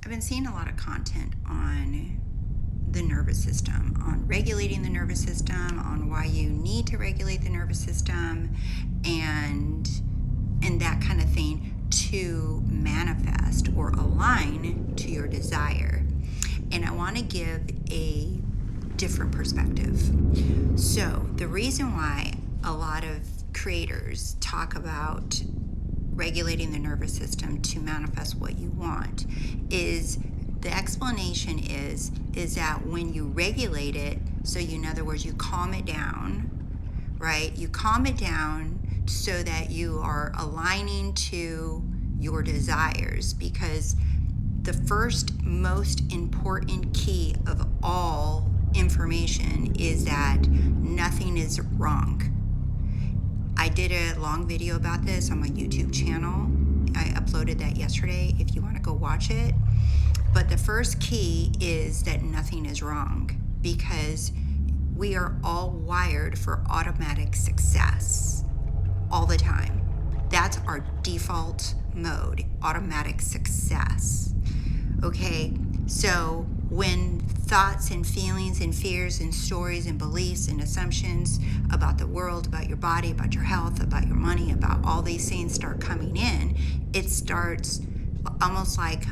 I've been seeing a lot of content on the nervous system, on regulating the nervous system, on why you need to regulate the nervous system, and that kind of thing to manifest or align to your desire. And I want to give a different perspective. So the reason why a lot of creators talk about regulating the nervous system to manifest what you want is the explanation is that when you regulate it, so in other words, you calm it down, right? You calm it down so that you are aligning to your desires, because the first most important key of all information is that nothing is wrong. I did a long video about this on my YouTube channel. I uploaded that yesterday if you want to go watch it. But the first key is that nothing is wrong, because we are all wired for automatic success all the time. That's our default mode, automatic success. Okay, so when thoughts and feelings and fears and stories and beliefs and assumptions about the world, about your body, about your health, about your money, about all these things start coming in, it starts almost like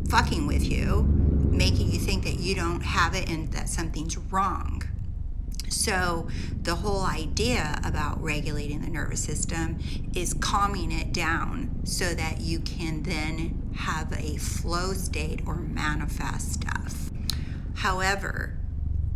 fucking with you, making you think that you don't have it and that something's wrong. So the whole idea about regulating the nervous system is calming it down so that you can then have a flow state or manifest stuff. However,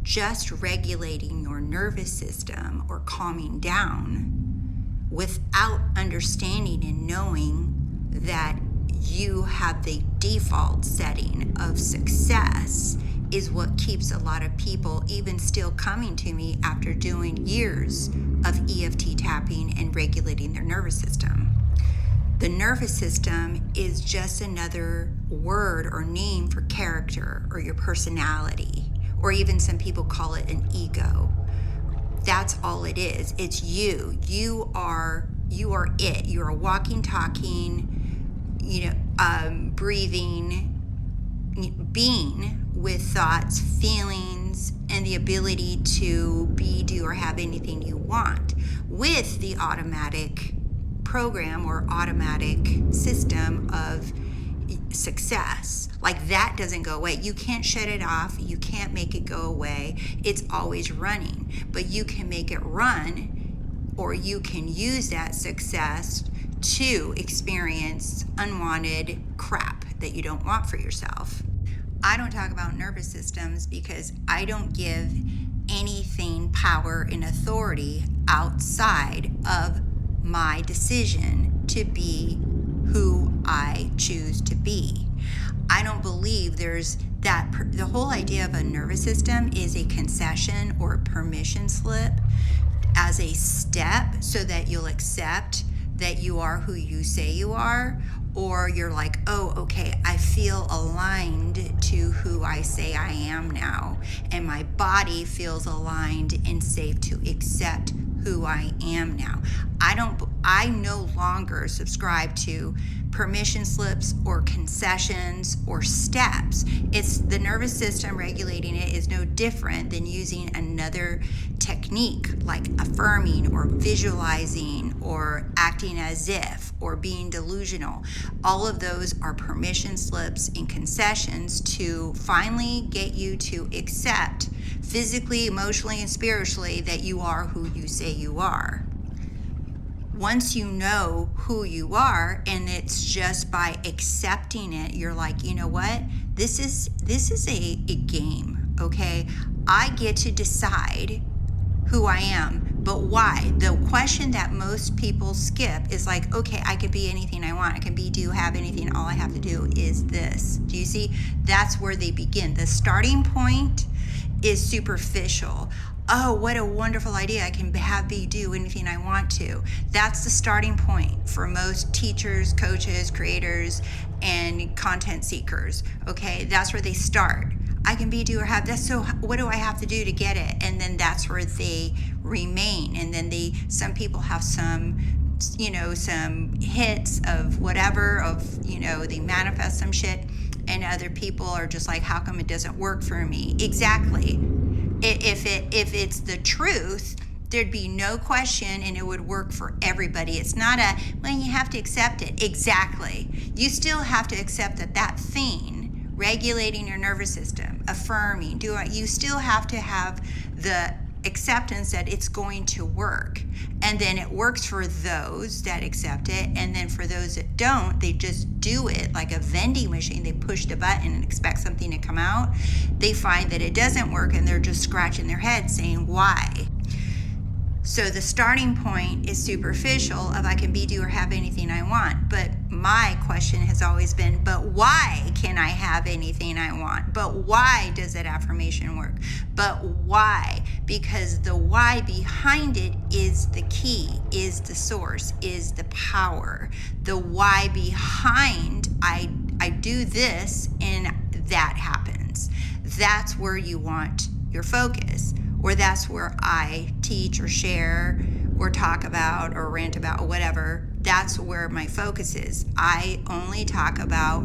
just regulating your nervous system or calming down without understanding and knowing that you have the default setting of success is what keeps a lot of people even still coming to me after doing years of EFT tapping and regulating their nervous system. The nervous system is just another word or name for character or your personality, or even some people call it an ego. That's all it is. It's you. You are it. You're a walking, talking, breathing being with thoughts, feelings, and the ability to be, do, or have anything you want with the automatic program or automatic system of success. Like that doesn't go away. You can't shut it off. You can't make it go away. It's always running, but you can make it run, or you can use that success to experience unwanted crap that you don't want for yourself. I don't talk about nervous systems because I don't give anything power and authority outside of my decision to be who I choose to be. I don't believe there's that. The whole idea of a nervous system is a concession or a permission slip as a step so that you'll accept that you are who you say you are, or you're like, oh, okay, I feel aligned to who I say I am now, and my body feels aligned and safe to accept who I am now. I no longer subscribe to permission slips or concessions or steps. It's the nervous system regulating it is no different than using another technique like affirming or visualizing or acting as if or being delusional. All of those are permission slips and concessions to finally get you to accept physically, emotionally, and spiritually that you are who you say you are. Once you know who you are, and it's just by accepting it, you're like, you know what? This is a game, okay? I get to decide who I am, but why? The question that most people skip is like, okay, I can be anything I want. I can be, do, have anything. All I have to do is this. Do you see? That's where they begin. The starting point is superficial. Oh, what a wonderful idea. I can have, be, do anything I want to. That's the starting point for most teachers, coaches, creators, and content seekers. Okay, that's where they start. I can be, do, or have this. So what do I have to do to get it? And then that's where they remain. And then some people have some hits of whatever, they manifest some shit, and other people are just like, how come it doesn't work for me? Exactly. If it's the truth, there'd be no question and it would work for everybody. It's not well, you have to accept it. Exactly. You still have to accept that thing, regulating your nervous system, affirming, you still have to have the acceptance that it's going to work. And then it works for those that accept it. And then for those that don't, they just do it like a vending machine. They push the button and expect something to come out. They find that it doesn't work and they're just scratching their head saying, why? So the starting point is superficial of I can be, do, or have anything I want. But my question has always been, but why can I have anything I want? But why does that affirmation work? But why? Because the why behind it is the key, is the source, is the power. The why behind I do this and that happens. That's where you want your focus. Or that's where I teach or share or talk about or rant about or whatever. That's where my focus is. I only talk about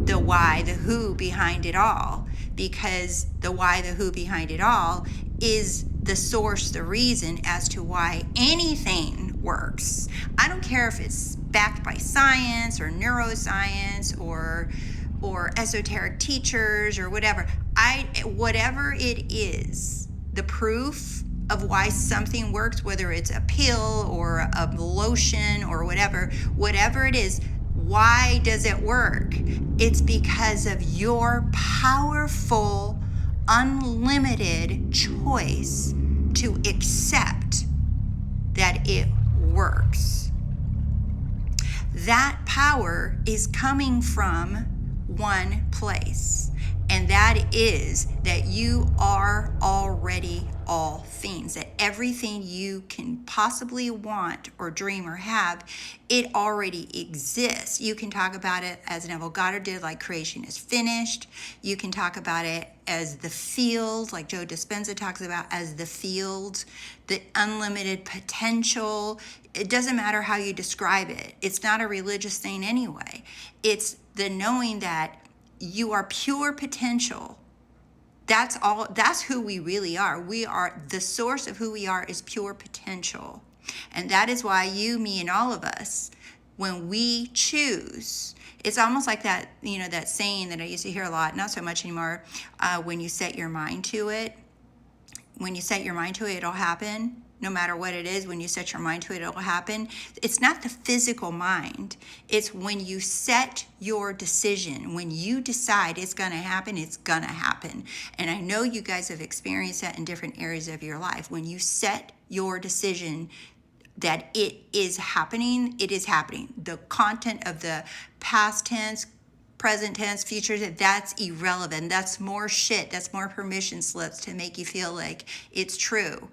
the why, the who behind it all, because the why, the who behind it all is the source, the reason as to why anything works. I don't care if it's backed by science or neuroscience or esoteric teachers or whatever. Whatever it is, the proof of why something works, whether it's a pill or a lotion or whatever it is, why does it work? It's because of your powerful, unlimited choice to accept that it works. That power is coming from one place. And that is that you are already all things, that everything you can possibly want or dream or have, it already exists. You can talk about it as Neville Goddard did, like creation is finished. You can talk about it as the field, like Joe Dispenza talks about as the field, the unlimited potential. It doesn't matter how you describe it. It's not a religious thing anyway. It's the knowing that you are pure potential. That's all. That's who we really are. We are, the source of who we are is pure potential. And that is why you, me, and all of us, when we choose, it's almost like that, that saying that I used to hear a lot, not so much anymore, when you set your mind to it. When you set your mind to it, it'll happen. No matter what it is, when you set your mind to it, it'll happen. It's not the physical mind. It's when you set your decision, when you decide it's going to happen, it's going to happen. And I know you guys have experienced that in different areas of your life. When you set your decision that it is happening, it is happening. The content of the past tense, present tense, future, that's irrelevant. That's more shit. That's more permission slips to make you feel like it's true.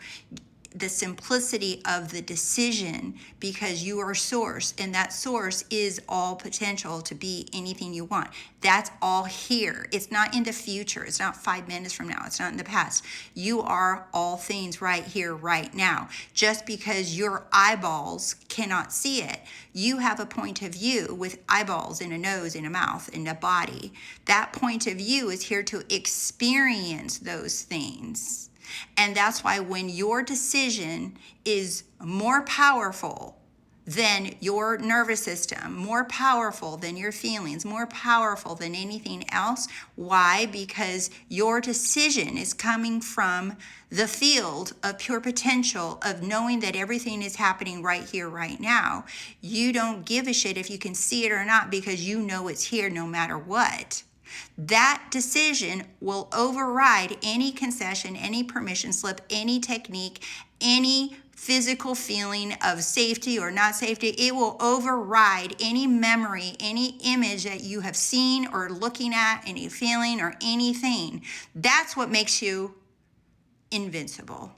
The simplicity of the decision, because you are source, and that source is all potential to be anything you want. That's all here. It's not in the future. It's not 5 minutes from now. It's not in the past. You are all things right here, right now. Just because your eyeballs cannot see it, you have a point of view with eyeballs and a nose and a mouth and a body. That point of view is here to experience those things. And that's why when your decision is more powerful than your nervous system, more powerful than your feelings, more powerful than anything else. Why? Because your decision is coming from the field of pure potential of knowing that everything is happening right here, right now. You don't give a shit if you can see it or not, because you know it's here no matter what. That decision will override any concession, any permission slip, any technique, any physical feeling of safety or not safety. It will override any memory, any image that you have seen or looking at, any feeling or anything. That's what makes you invincible.